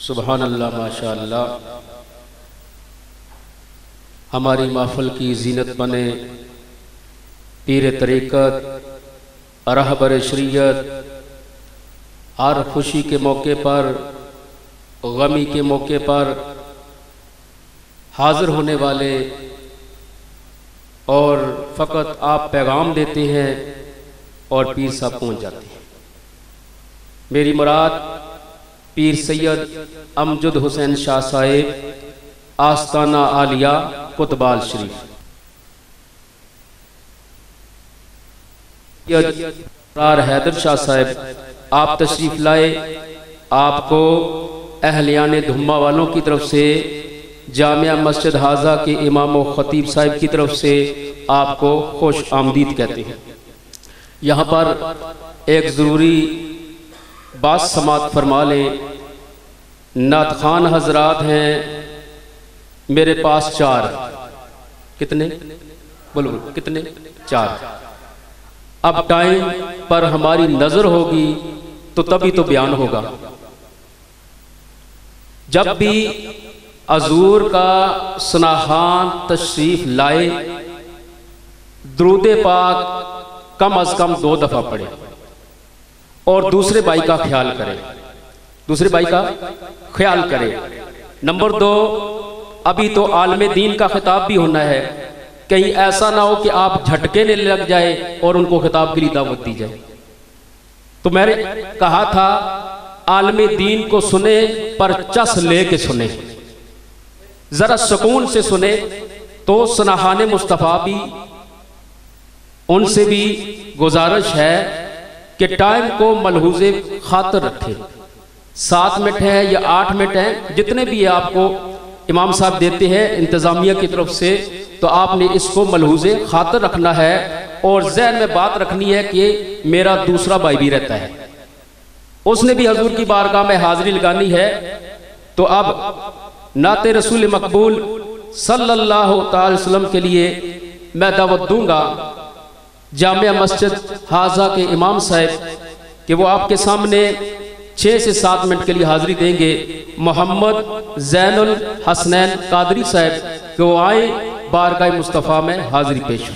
سبحان اللہ ماشاءاللہ. ہماری محفل کی زینت بنے پیر طریقت، رہبر شریعت، ہر خوشی کے موقع پر، غمی کے موقع پر حاضر ہونے والے، اور فقط آپ پیغام دیتے ہیں اور پیر صاحب پہنچ جاتے ہیں. میری مراد پیر سید امجد حسین شاہ صاحب آستانہ عالیہ قطبال شریف. حیدر شاہ صاحب آپ تشریف لائے. آپ کو اہلیان دھما والوں کی طرف سے، جامعہ مسجد حاضہ کے امام و خطیب صاحب کی طرف سے آپ کو خوش آمدید کہتے ہیں. یہاں پر ایک ضروری بات سماعت فرما لیں. نعت خوان حضرات ہیں میرے پاس 4. کتنے؟ بولو کتنے؟ 4. اب ٹائم پر ہماری نظر ہوگی تو تبھی تو بیان ہوگا. جب بھی حضور کا سناخان تشریف لائے، درود پاک کم از کم 2 دفعہ پڑھے اور دوسرے بھائی کا خیال کرے. دوسرے بھائی کا خیال کرے. نمبر 2، ابھی تو عالم دین کا خطاب بھی ہونا ہے. کہیں ایسا نہ ہو کہ آپ جھٹکے نے لگ جائے اور ان کو خطاب کے لیے دعوت دی جائے. تو میں نے کہا تھا عالم دین کو سنے پر چس لے کے سنے، ذرا سکون سے سنے. تو سناخان مصطفیٰ بھی، ان سے بھی گزارش ہے کہ ٹائم کو ملحوظ خاطر رکھے. 7 منٹ ہے یا 8 منٹ ہیں، جتنے بھی آپ کو امام صاحب دیتے ہیں انتظامیہ کی طرف سے، تو آپ نے اس کو ملحوظ خاطر رکھنا ہے اور ذہن میں بات رکھنی ہے کہ میرا دوسرا بھائی بھی رہتا ہے، اس نے بھی حضور کی بارگاہ میں حاضری لگانی ہے. تو اب نعت رسول مقبول صلی اللہ تعالی وسلم کے لیے میں دعوت دوں گا جامعہ مسجد حاضہ کے امام صاحب کہ وہ آپ کے سامنے 6 سے 7 منٹ کے لیے حاضری دیں گے. محمد زین الحسنین قادری صاحب کہ وہ آئیں بارگاہ مصطفیٰ میں حاضری پیش ہو.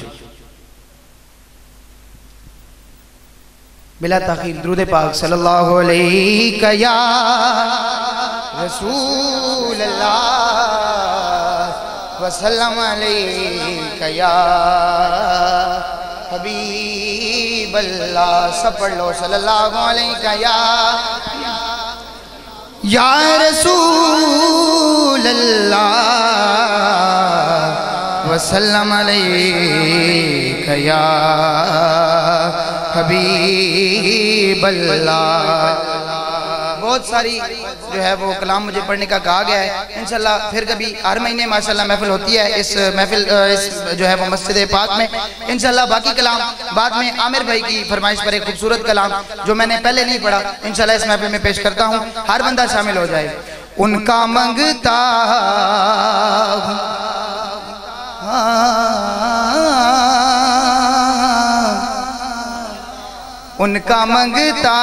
بلا تاخیر درود پاک صلی اللہ علیہ یا رسول اللہ وسلم علیہ یا حبیب اللہ. سب پڑھ لو صلی اللہ علیہ یا رسول اللہ وسلم علیہ یا حبیب اللہ. بہت ساری جو ہے وہ کلام مجھے پڑھنے کا کہا گیا ہے. انشاءاللہ پھر کبھی ہر مہینے ماشاءاللہ محفل ہوتی ہے اس محفل جو ہے وہ مسجد پاک میں. انشاءاللہ باقی کلام بعد میں عامر بھائی کی فرمائش پر ایک خوبصورت کلام جو میں نے پہلے نہیں پڑھا انشاءاللہ اس محفل میں پیش کرتا ہوں. ہر بندہ شامل ہو جائے. ان کا منگتا ان کا منگتا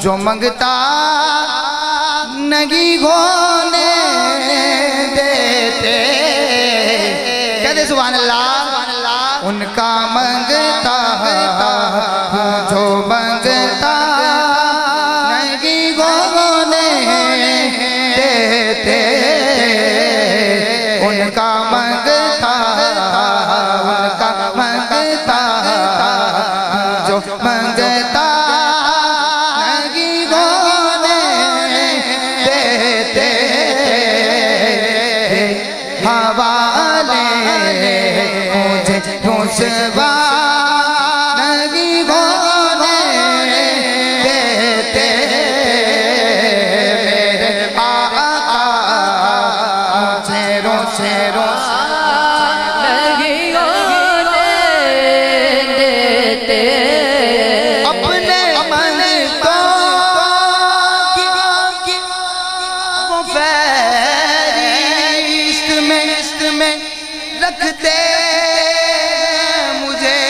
جو منگتا نہیں ہونے دیتے. کہتے سبحان اللہ. ان کا منگتا جو منگتا نہیں ہونے دیتے. ان کا منگتا جو منگتا نہیں ہونے دیتے. حوالے مجھے رسوا نہیں ہونے دیتے. میرے آقا مجھے رسوا نہیں ہونے دیتے. اپنے من کو وہ فہرست میں رکھتے مجھے.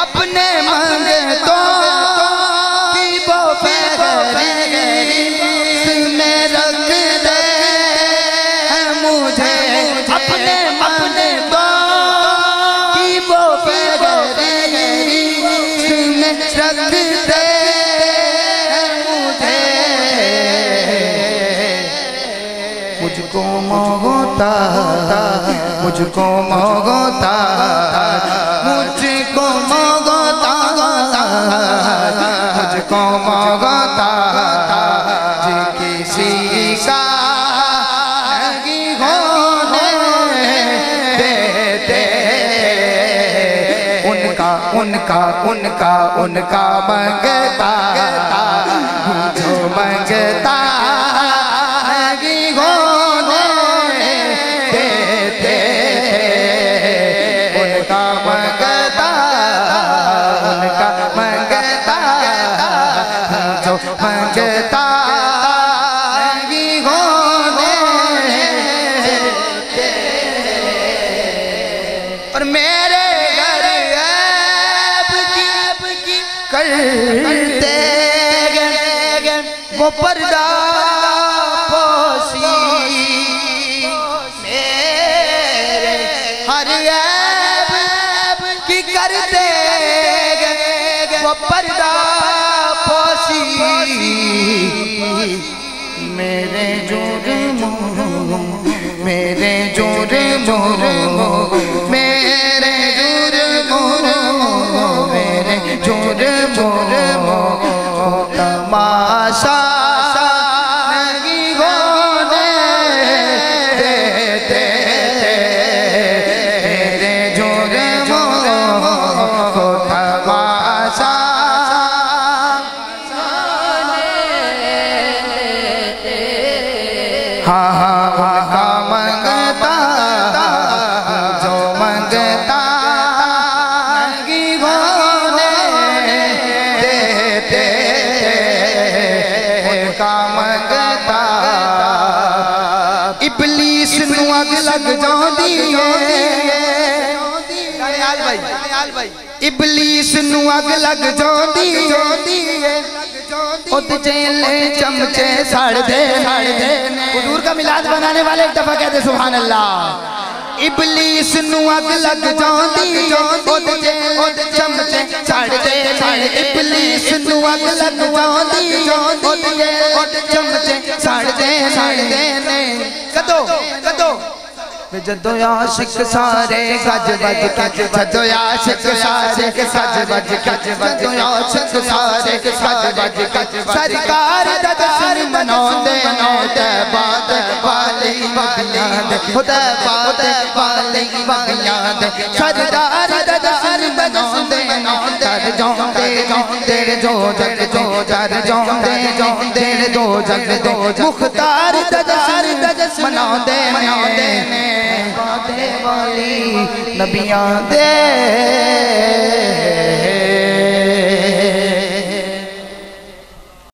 اپنے منگتوں کی وہ فہرست رکھتے مجھے مجھ کو مانگتا مجھ کو مانگتا مجھ کو مانگتا مجھ کو مانگتا جی کسی کا نہیں ہونے دیتے ان کا مانگتا جو مانگتا نہیں ہونے دیتے ان کا مانگتا جو مانگتا نہیں ہونے دیتے اور میرے گھر عیب کی کرتے گئے وہ پردہ پوشی میرے ہر عیب کی کرتے گئے وہ پردہ پوشی میرے جرموں میرے جرموں میرے جرموں میرے جرموں تماشا نہیں ہونے دیتے میرے جرموں کو تماشا ہاں ہاں ان کا مانگتا جو مانگتا نہیں ہونے دیتے ان کا مانگتا ابلیس نو اگ لگ جاندی ہے ابلیس نو اگ لگ جاندی ہے خود جیلے چمچے ساڑ دے حضور کا میلاد بنانے والے ایک دفعہ کہتے سبحان اللہ ابلیس نو اگ لگ جاندی خود جیلے چمچے ساڑ دے ابلیس نو اگ لگ جاندی خود جیلے چمچے ساڑ دے کدو جدو عاشق سارے گج بج کے جدو عاشق سارے گج بج کے جدو عاشق سارے گج بج کے سرکار دا دسن مناندے بات والی وگیاں دے خدا بات والی وگیاں دے سردار دا دسن مناندے در جاندے تیرے جو جگ جو در جاندے تیرے دو جگ دو مختار دا دسن مناندے باتیں والی نبیاں دے